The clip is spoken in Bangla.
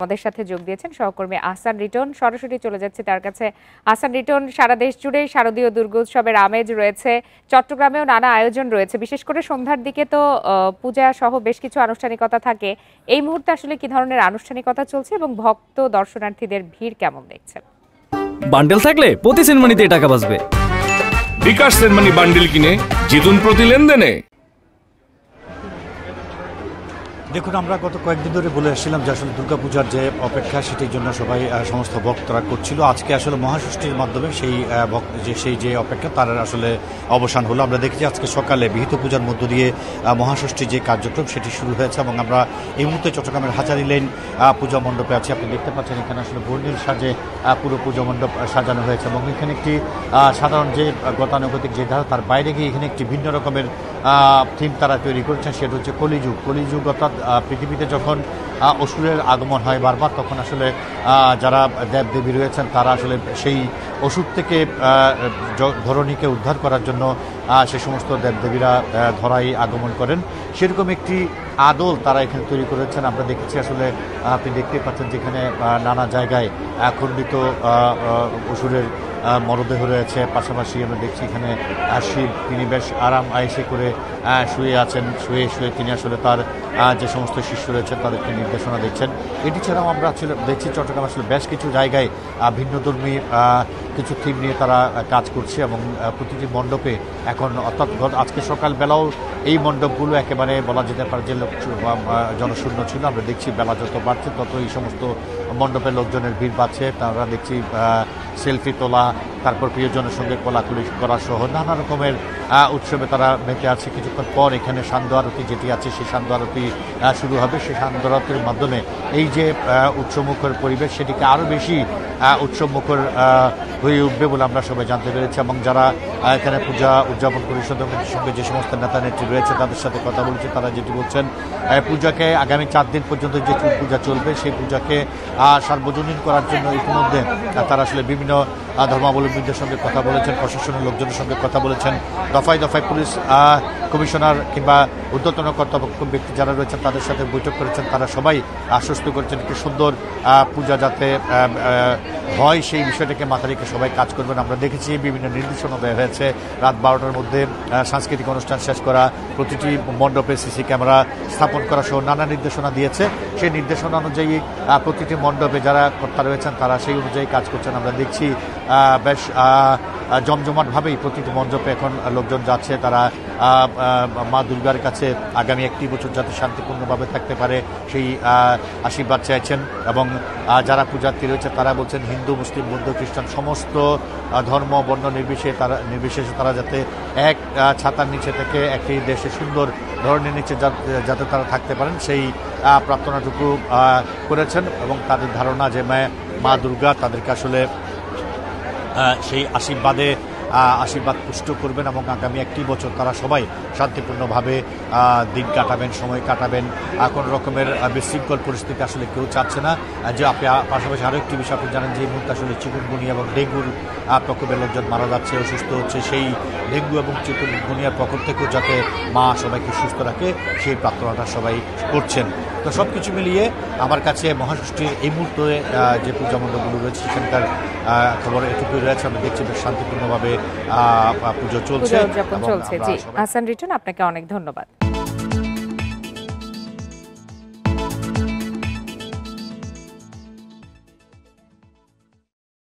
আমাদের সাথে যোগ দিয়েছেন সহকর্মী আহসান রিটন। সরাসরি চলে যাচ্ছে তার কাছে। আহসান রিটন, সারা দেশ জুড়েই শারদীয় দুর্গোৎসবের আমেজ রয়েছে, চট্টগ্রামেও নানা আয়োজন রয়েছে। বিশেষ করে সন্ধ্যার দিকে তো পূজা সহ বেশ কিছু আনুষ্ঠানিকতা থাকে। এই মুহূর্তে আসলে কি ধরনের আনুষ্ঠানিকতা চলছে এবং ভক্ত দর্শনার্থীদের ভিড় কেমন দেখছেন? বান্ডেল থাকলে প্রতি সেনমানিতে টাকা বাঁচবে। বিকাশ সেনমানি বান্ডেল কিনে জিতুন প্রতি লেনদেনে। দেখুন, আমরা গত কয়েকদিন ধরে বলে আসছিলাম যে আসলে দুর্গাপূজার যে অপেক্ষা সেটির জন্য সবাই সমস্ত ভক্তরা করছিল। আজকে আসলে মহাষষ্ঠীর মাধ্যমে সেই যে অপেক্ষা তার আসলে অবসান হলো। আমরা দেখেছি আজকে সকালে বিহিত পূজার মধ্য দিয়ে মহাষষ্ঠীর যে কার্যক্রম সেটি শুরু হয়েছে এবং আমরা এই মুহূর্তে চট্টগ্রামের হাজারী লেন পূজা মণ্ডপে আছি। আপনি দেখতে পাচ্ছেন এখানে আসলে বর্ণিল সাজে পুরো পূজা মণ্ডপ সাজানো হয়েছে এবং এখানে একটি সাধারণ যে গতানুগতিক যে ধারা তার বাইরে গিয়ে এখানে একটি ভিন্ন রকমের থিম তারা তৈরি করেছেন। সেটা হচ্ছে কলিযুগ অর্থাৎ পৃথিবীতে যখন অসুরের আগমন হয় বারবার, তখন আসলে যারা দেবদেবী রয়েছেন তারা আসলে সেই অসুর থেকে ধরণীকে উদ্ধার করার জন্য সে সমস্ত দেবদেবীরা ধরাই আগমন করেন। সেরকম একটি আদল তারা এখানে তৈরি করেছেন। আমরা দেখেছি আসলে আপনি দেখতে পাচ্ছেন যেখানে নানা জায়গায় খণ্ডিত অসুরের মরদেহ রয়েছে। পাশাপাশি আমরা দেখছি এখানে শিব, তিনি বেশ আরাম আয়েসে করে শুয়ে আছেন। শুয়ে তিনি আসলে তার যে সমস্ত শিষ্য রয়েছে তাদেরকে নির্দেশনা দিচ্ছেন। এটি ছাড়াও আমরা দেখছি চট্টগ্রাম আসলে বেশ কিছু জায়গায় ভিন্নধর্মী কিছু থিম নিয়ে তারা কাজ করছে এবং প্রতিটি মণ্ডপে এখন অর্থাৎ আজকে সকালবেলাও এই মণ্ডপগুলো একেবারে বলা যেতে পারে যে জনশূন্য ছিল। আমরা দেখছি বেলা যত বাড়ছে তত এই সমস্ত মণ্ডপে লোকজনের ভিড় বাড়ছে। তারা দেখছি সেলফি তোলা, তারপর প্রিয়জনের সঙ্গে কোলাকুলি করা সহ নানা রকমের উৎসবে তারা মেতে আছে। কিছুক্ষণ পর এখানে সান্ধ্য আরতি যেটি আছে সেই সান্ধ্য আরতি শুরু হবে। সেই সান্ধ্য আরতির মাধ্যমে এই যে উৎসবমুখর পরিবেশ সেটিকে আরও বেশি উৎসবমুখর হয়ে উঠবে বলে আমরা সবাই জানতে পেরেছি। এবং যারা এখানে পূজা উদযাপন পরিষদের সঙ্গে যে সমস্ত নেতা নেত্রী রয়েছে তাদের সাথে কথা বলেছে, তারা যেটি বলছেন পূজাকে আগামী 4 দিন পর্যন্ত যে পূজা চলবে সেই পূজাকে সার্বজনীন করার জন্য ইতিমধ্যে তারা আসলে বিভিন্ন ধর্মাবলম্বীদের সঙ্গে কথা বলেছেন, প্রশাসনের লোকজনের সঙ্গে কথা বলেছেন। দফায় দফায় পুলিশ কমিশনার কিংবা ঊর্ধ্বতন কর্তব্য ব্যক্তি যারা রয়েছেন তাদের সাথে বৈঠক করেছেন। তারা সবাই আশ্বস্ত করেছেন একটি সুন্দর পূজা যাতে হয় সেই বিষয়টাকে মাথা রেখে সবাই কাজ করবেন। আমরা দেখেছি বিভিন্ন নির্দেশনা দেওয়া হয়েছে। রাত 12টার মধ্যে সাংস্কৃতিক অনুষ্ঠান শেষ করা, প্রতিটি মণ্ডপে সিসি ক্যামেরা স্থাপন করা সহ নানা নির্দেশনা দিয়েছে। সেই নির্দেশনা অনুযায়ী প্রতিটি মণ্ডপে যারা কর্তা রয়েছেন তারা সেই অনুযায়ী কাজ করছেন। আমরা দেখছি বেশ জমজমাটভাবেই প্রতিটি মণ্ডপে এখন লোকজন যাচ্ছে। তারা মা দুর্গার কাছে আগামী 1 বছর যাতে শান্তিপূর্ণভাবে থাকতে পারে সেই আশীর্বাদ চাইছেন। এবং যারা পূজার্থী রয়েছে তারা বলছেন হিন্দু, মুসলিম, বৌদ্ধ, খ্রিস্টান সমস্ত ধর্ম বর্ণ নির্বিশেষে তারা যাতে এক ছাতার নিচে থেকে একটি দেশে সুন্দর ধরনের নিচে যাতে তারা থাকতে পারেন সেই প্রার্থনাটুকু করেছেন। এবং তাদের ধারণা যে মা দুর্গা তাদেরকে আসলে সেই আশীর্বাদ পুষ্ট করবেন এবং আগামী 1 বছর তারা সবাই শান্তিপূর্ণভাবে দিন কাটাবেন, সময় কাটাবেন। কোনো রকমের বিশৃঙ্খল পরিস্থিতি আসলে কেউ চাচ্ছে না। যে আপনি পাশাপাশি আরও একটি বিষয় আপনি জানেন যে এই মুহূর্তে আসলে চিকুনগুনিয়া এবং ডেঙ্গুর প্রকোপে লোকজন মারা যাচ্ছে, অসুস্থ হচ্ছে। সেই ডেঙ্গু এবং চিকুনগুনিয়ার প্রকোপ থেকেও যাতে মা সবাইকে সুস্থ রাখে সেই প্রার্থনাটা সবাই করছেন। তো সব কিছু মিলিয়ে আমার কাছে মহাষষ্ঠীর এই মুহূর্তে যে পূজা মণ্ডপগুলো রয়েছে সেখানকার খবর এটুকুই রয়েছে। আমরা দেখছি বেশ শান্তিপূর্ণভাবে পুজো চলছে। জি, আহসান রিটন, আপনাকে অনেক ধন্যবাদ।